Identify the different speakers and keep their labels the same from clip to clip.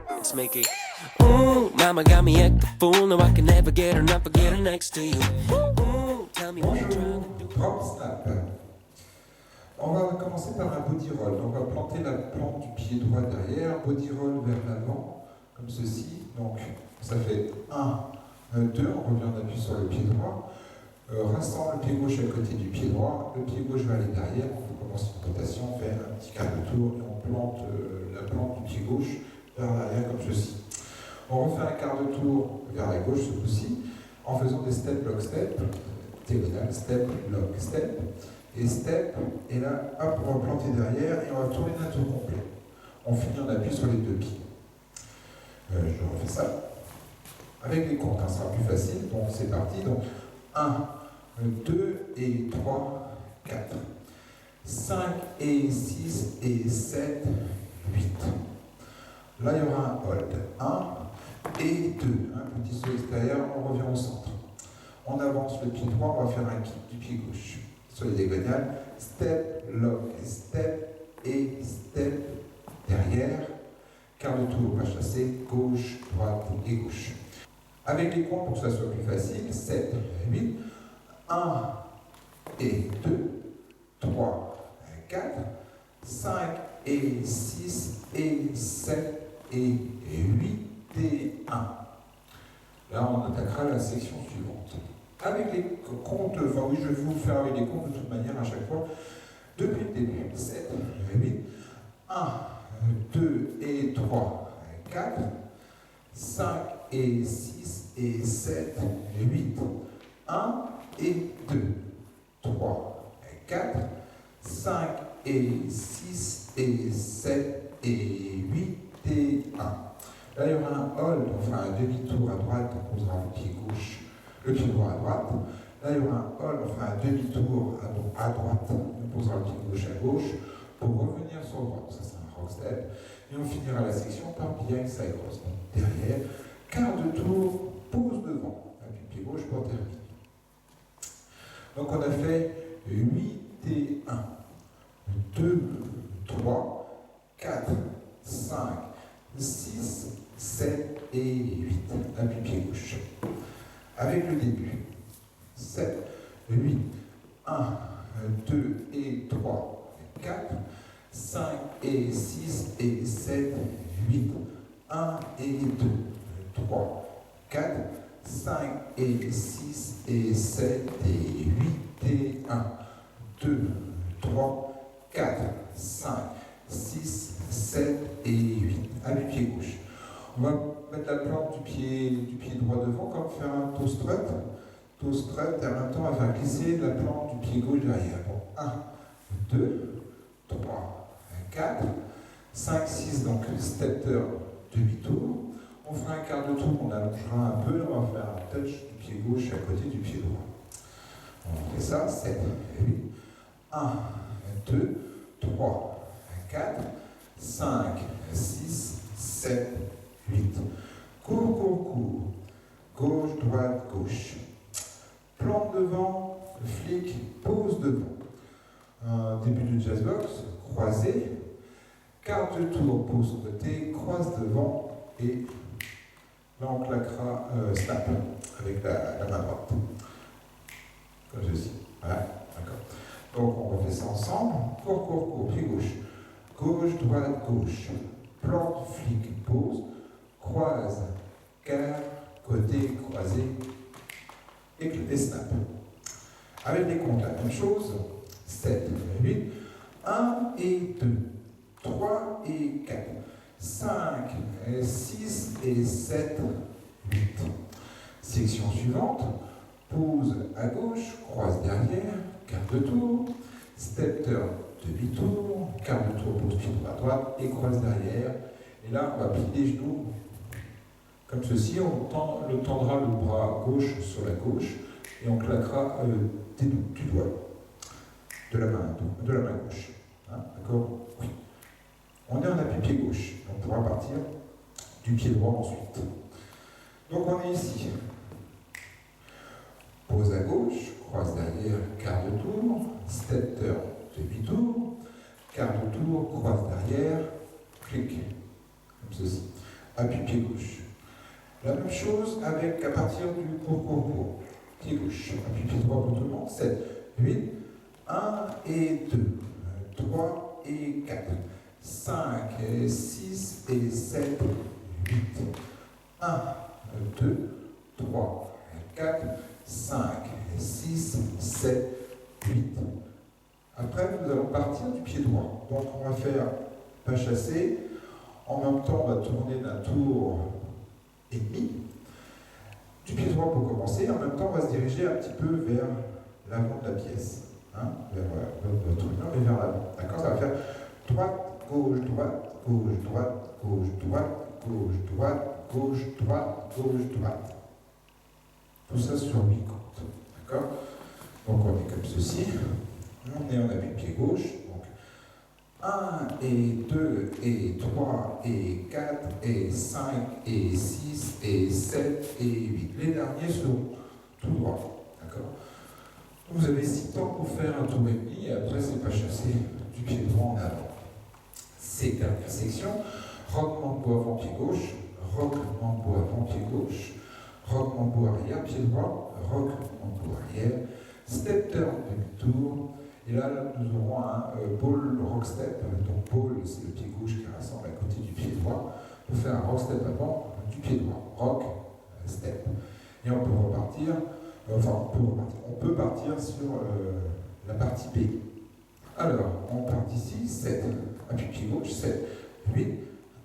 Speaker 1: Let's make it. Ooh, mama got me act a fool. No, I can never get her, not forget her next to you. Ooh, tell me what you're trying to do.
Speaker 2: Drop snap. On va commencer par un body roll. On va planter la plante du pied droit derrière, body roll vers l'avant, comme ceci. Donc, ça fait 1, 2, on revient, on appuie sur le pied droit. Rassemble le pied gauche à côté du pied droit, le pied gauche va aller derrière. On commence une rotation, on fait un petit quart de tour et on plante la plante du pied gauche vers l'arrière comme ceci. On refait un quart de tour vers la gauche ce coup-ci en faisant des step, lock, step, diagonale, step, lock, step, et step, et là, hop, on va planter derrière et on va tourner d'un tour complet. On finit en appui sur les deux pieds. Je refais ça. Avec les comptes, ça sera plus facile, donc c'est parti. Donc 1, 2 et 3, 4, 5 et 6 et 7, 8. Là, il y aura un hold. 1 et 2. Un petit saut extérieur, on revient au centre. On avance le pied droit, on va faire un kick du pied gauche. Sur les diagonales, step, lock, step et step derrière. Quart de tour, on va chasser gauche, droite et gauche. Avec les comptes, pour que ça soit plus facile, 7, 8, 1 et 2, 3, 4, 5 et 6 et 7 et 8 et 1. Là, on attaquera la section suivante. Avec les comptes, enfin oui, je vais vous le faire avec les comptes de toute manière à chaque fois. Depuis le début, 7, 8, 1, 2 et 3, 4, 5 et 6 et 7, 8, 1 et 2, 3, 4, 5 et 6 et 7 et 8 et 1. Là, il y aura un hold, on fera un demi-tour à droite, on posera le pied gauche, le pied droit à droite. Là, il y aura un hold, on fera un demi-tour à droite, on posera le pied gauche à gauche pour revenir sur le droit. Ça, c'est un rock step. Et on finira la section par behind side cross. Donc, derrière, quart de tour, pose devant, appui pied gauche pour terminer. Donc, on a fait 8 et 1, 2, 3, 4, 5, 6, 7 et 8. Appui pied gauche. Avec le début. 7, 8, 1, 2 et 3, 4, 5 et 6 et 7, 8, 1 et 2, 3, 4, 5 et 6 et 7 et 8 et 1, 2, 3, 4, 5, 6, 7 et 8. Appui pied gauche. On va mettre la plante du pied droit devant, comme faire un toe strut. Toe strut, et en même temps, on va faire glisser la plante du pied gauche derrière. Bon, 1, 2, 3, 4, 5, 6, donc step turn, demi-tour. On fera un quart de tour, on allongera un peu, on va faire un touch du pied gauche à côté du pied droit. On fait ça, 7, 8, 1, 2, 3, 4, 5, 6, 7, 8. Cours, cours, cours. Gauche, droite, gauche. Plante devant, flic, pose devant. Début de jazz box, croisé. Quart de tour, pose côté, croise devant et là on claquera snap avec la main droite. Comme ceci. Voilà, d'accord. Donc on refait ça ensemble. Cours, cours, cours, pied gauche. Gauche, droite, gauche. Plante, flic, pose. Croise, quart, côté, croisé. Et snap. Avec les comptes, la même chose. 7, 8, 1 et 2, 3 et 4, 5, 6 et 7, 8. Section suivante, pose à gauche, croise derrière, quart de tour, step turn, demi-tour, quart de tour, pose pied droit à droite et croise derrière. Et là, on va plier les genoux comme ceci, on tendra le bras gauche sur la gauche et on claquera du doigt de la main gauche. Hein, d'accord? Oui. On est en appui pied gauche, on pourra partir du pied droit ensuite. Donc on est ici. Pose à gauche, croise derrière, quart de tour, step turn, demi-tour, quart de tour, croise derrière, clic, comme ceci. Appuie pied gauche. La même chose avec à partir du court. Pied gauche, appuie pied droit pour tout le monde. 7, 8, 1 et 2, 3 et 4, 5 et 6 et 7, 8. 1, 2, 3, 4, 5, 6, 7, 8. Après, nous allons partir du pied droit. Donc, on va faire pas chassé. En même temps, on va tourner d'un tour et demi. Du pied droit pour commencer. En même temps, on va se diriger un petit peu vers l'avant de la pièce. Hein, vers le truc, mais vers l'avant. D'accord? Ça va faire droite, gauche, droite, gauche, droite, gauche, droite, gauche, droite, gauche, droite, gauche, droite. Tout ça sur 8 comptes. D'accord? Donc on est comme ceci. On est en appui pied gauche. Donc 1 et 2 et 3 et 4 et 5 et 6 et 7 et 8. Les derniers seront tout droit. D'accord? Vous avez 6 temps pour faire un tour et demi et après c'est pas chassé du pied droit en avant. Ces dernières sections, roquement de bois avant pied gauche, roquement de bois avant pied gauche, roquement de bois arrière, pied droit, roquement de bois arrière, step turn demi-tour, et là nous aurons un ball rock step, donc ball c'est le pied gauche qui rassemble à côté du pied droit, pour faire un rock step avant du pied droit, rock step. Et on peut repartir, on peut partir sur la partie B. Alors, on part d'ici, 7, appui pied gauche, 7, 8,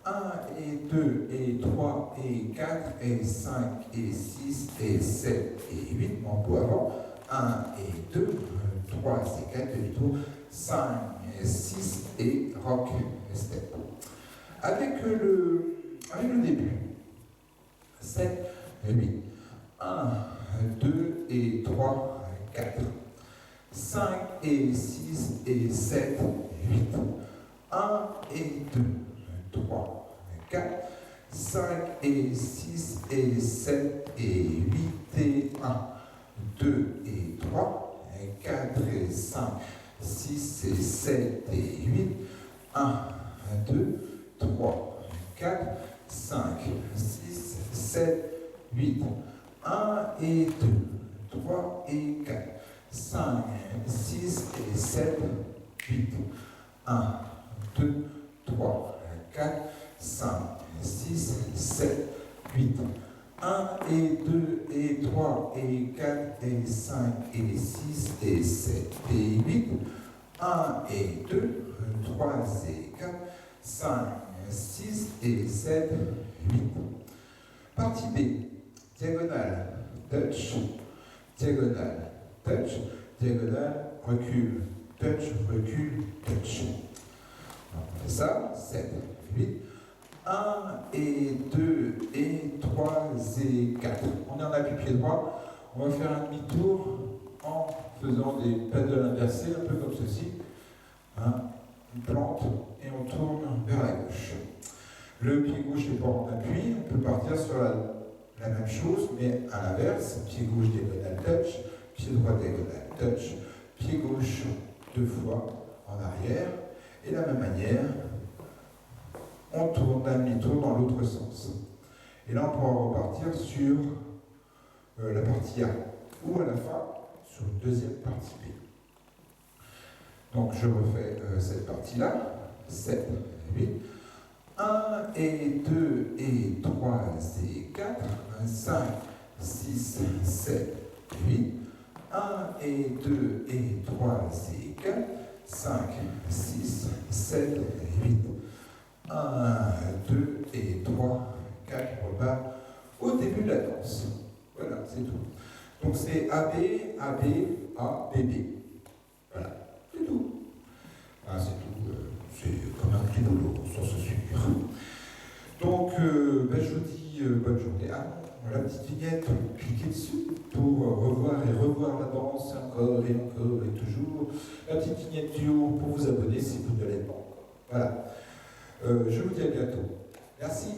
Speaker 2: 1 et 2 et 3 et 4 et 5 et 6 et 7 et 8, mambo avant, 1 et 2, 3 et 4, demi-tour, 5 et 6 et rock step. Avec le début, 7, 8, 1, 2 et 3, 4, 5 et 6 et 7, 8, 1 et 2, 3, 4, 5 et 6 et 7 et 8 et 1, 2 et 3, 4 et 5, 6 et 7 et 8, 1, 2, 3, 4, 5, 6, 7, 8, 1 et 2, 3 et 4, 5, 6 et 7, 8, 1, 2, 3, 4, 5, 6, 7, 8, 1 et 2 et 3 et 4 et 5 et 6 et 7 et 8, 1 et 2, 3 et 4, 5, 6 et 7, 8. Partie B. Diagonale, touch, diagonale, touch, diagonale, recul, touch, recul, touch. On fait ça, 7, 8, 1 et 2 et 3 et 4. On est en appui pied droit, on va faire un demi-tour en faisant des pédales inversées, un peu comme ceci. Hein, une plante et on tourne vers la gauche. Le pied gauche est pas en appui, on peut partir sur la même chose, mais à l'inverse, pied gauche diagonale touch, pied droit diagonale touch, pied gauche 2 fois en arrière, et de la même manière, on tourne d'un demi-tour dans l'autre sens. Et là, on pourra repartir sur la partie A, ou à la fin, sur une deuxième partie B. Donc, je refais cette partie-là, 7, 8, 1 et 2 et 3 et 4, 5, 6, 7, 8, 1 et 2 et 3 et 4, 5, 6, 7, 8, 1, 2 et 3, 4, on repart au début de la danse. Voilà, c'est tout. Donc c'est AB, AB, A, B, B. Voilà, c'est tout. Ah, c'est tout. C'est comme un petit boulot, sans se suivre. Donc, je vous dis bonne journée. Ah, la petite vignette, cliquez dessus pour revoir et revoir la danse encore et toujours. La petite vignette du haut pour vous abonner si vous ne l'êtes pas encore. Voilà. Je vous dis à bientôt. Merci.